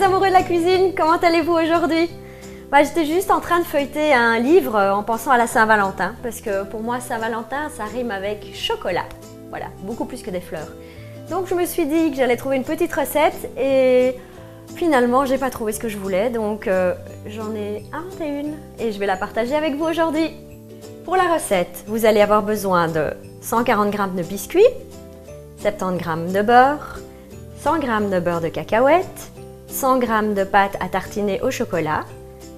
les amoureux de la cuisine, comment allez-vous aujourd'hui? J'étais juste en train de feuilleter un livre en pensant à la Saint-Valentin, parce que pour moi Saint-Valentin ça rime avec chocolat, voilà, beaucoup plus que des fleurs. Donc je me suis dit que j'allais trouver une petite recette et finalement j'ai pas trouvé ce que je voulais, donc j'en ai inventé une et je vais la partager avec vous aujourd'hui. Pour la recette, vous allez avoir besoin de 140 g de biscuits, 70 g de beurre, 100 g de beurre de cacahuète, 100 g de pâte à tartiner au chocolat,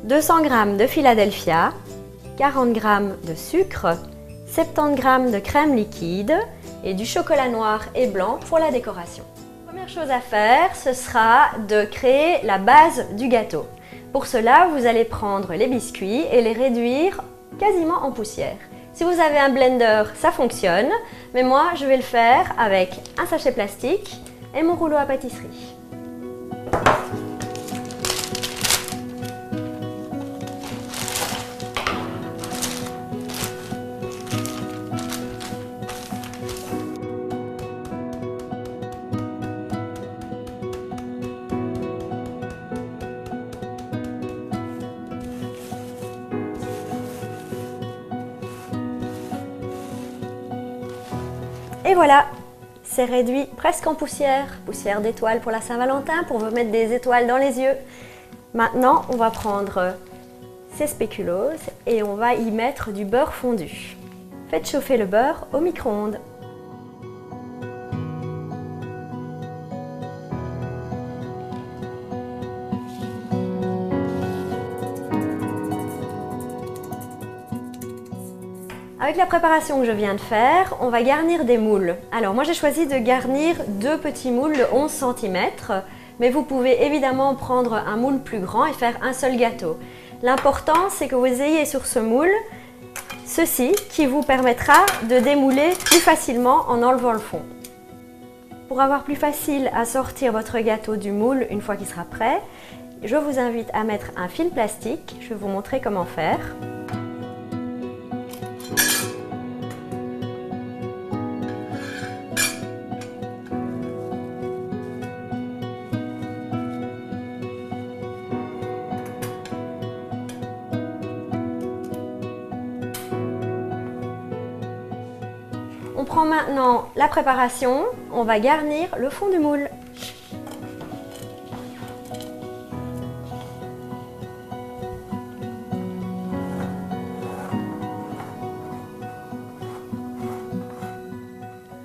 200 g de Philadelphia, 40 g de sucre, 70 g de crème liquide et du chocolat noir et blanc pour la décoration. La première chose à faire, ce sera de créer la base du gâteau. Pour cela, vous allez prendre les biscuits et les réduire quasiment en poussière. Si vous avez un blender, ça fonctionne, mais moi je vais le faire avec un sachet plastique et mon rouleau à pâtisserie. Et voilà, c'est réduit presque en poussière, poussière d'étoiles pour la Saint-Valentin, pour vous mettre des étoiles dans les yeux. Maintenant, on va prendre ces spéculoos et on va y mettre du beurre fondu. Faites chauffer le beurre au micro-ondes. Avec la préparation que je viens de faire, on va garnir des moules. Alors moi j'ai choisi de garnir deux petits moules de 11 cm, mais vous pouvez évidemment prendre un moule plus grand et faire un seul gâteau. L'important c'est que vous ayez sur ce moule ceci qui vous permettra de démouler plus facilement en enlevant le fond. Pour avoir plus facile à sortir votre gâteau du moule une fois qu'il sera prêt, je vous invite à mettre un fil plastique, je vais vous montrer comment faire. On prend maintenant la préparation, on va garnir le fond du moule.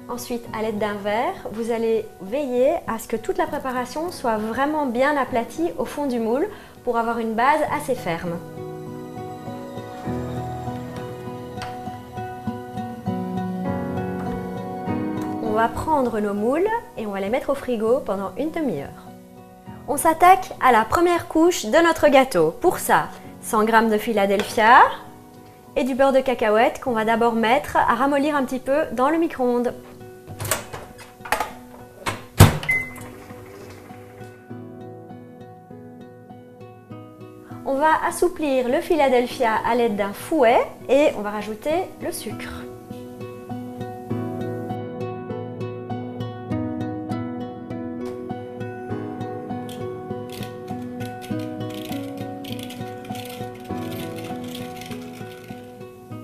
Ensuite, à l'aide d'un verre, vous allez veiller à ce que toute la préparation soit vraiment bien aplatie au fond du moule pour avoir une base assez ferme. On va prendre nos moules et on va les mettre au frigo pendant une demi-heure. On s'attaque à la première couche de notre gâteau. Pour ça, 100 g de Philadelphia et du beurre de cacahuète qu'on va d'abord mettre à ramollir un petit peu dans le micro-ondes. On va assouplir le Philadelphia à l'aide d'un fouet et on va rajouter le sucre.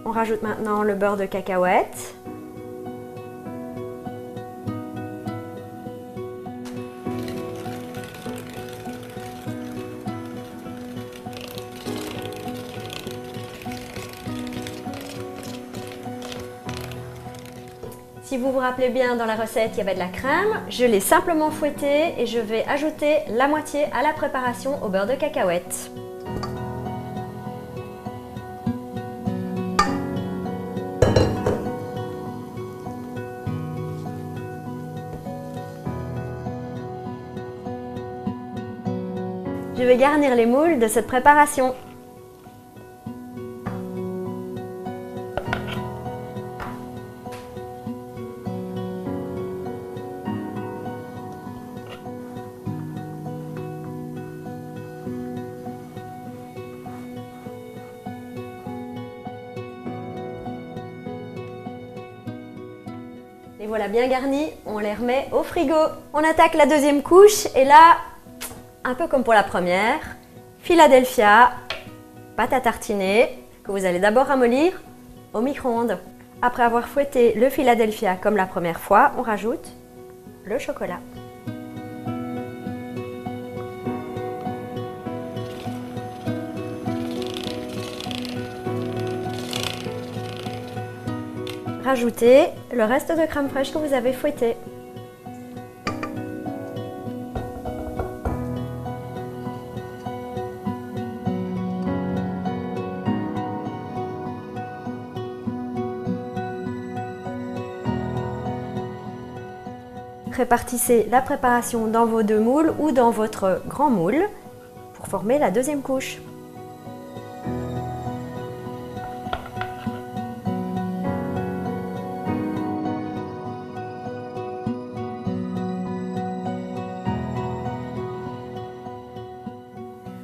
On rajoute maintenant le beurre de cacahuète. Si vous vous rappelez bien, dans la recette, il y avait de la crème. Je l'ai simplement fouettée et je vais ajouter la moitié à la préparation au beurre de cacahuète. Je vais garnir les moules de cette préparation. Les voilà bien garnis, on les remet au frigo. On attaque la deuxième couche et là, un peu comme pour la première, Philadelphia, pâte à tartiner, que vous allez d'abord ramollir au micro-ondes. Après avoir fouetté le Philadelphia comme la première fois, on rajoute le chocolat. Rajoutez le reste de crème fraîche que vous avez fouetté. Répartissez la préparation dans vos 2 moules ou dans votre grand moule pour former la deuxième couche.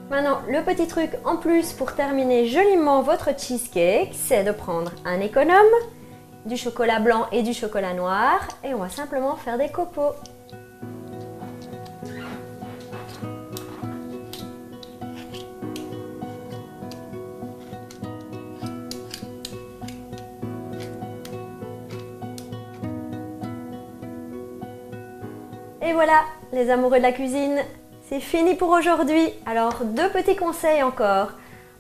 Maintenant, le petit truc en plus pour terminer joliment votre cheesecake, c'est de prendre un économe, du chocolat blanc et du chocolat noir, et on va simplement faire des copeaux. Et voilà, les amoureux de la cuisine, c'est fini pour aujourd'hui. Alors, 2 petits conseils encore.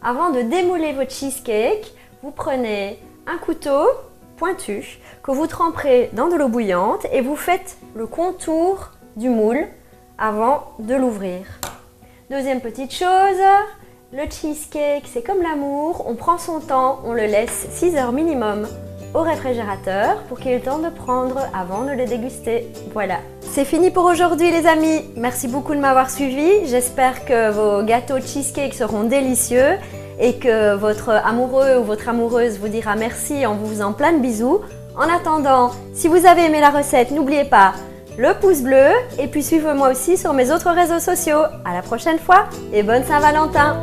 Avant de démouler votre cheesecake, vous prenez un couteau pointu que vous tremperez dans de l'eau bouillante et vous faites le contour du moule avant de l'ouvrir. Deuxième petite chose, le cheesecake, c'est comme l'amour, on prend son temps, on le laisse 6 heures minimum au réfrigérateur pour qu'il ait le temps de prendre avant de le déguster. Voilà, c'est fini pour aujourd'hui les amis. Merci beaucoup de m'avoir suivi. J'espère que vos gâteaux cheesecake seront délicieux et que votre amoureux ou votre amoureuse vous dira merci en vous faisant plein de bisous. En attendant, si vous avez aimé la recette, n'oubliez pas le pouce bleu et puis suivez-moi aussi sur mes autres réseaux sociaux. À la prochaine fois et bonne Saint-Valentin!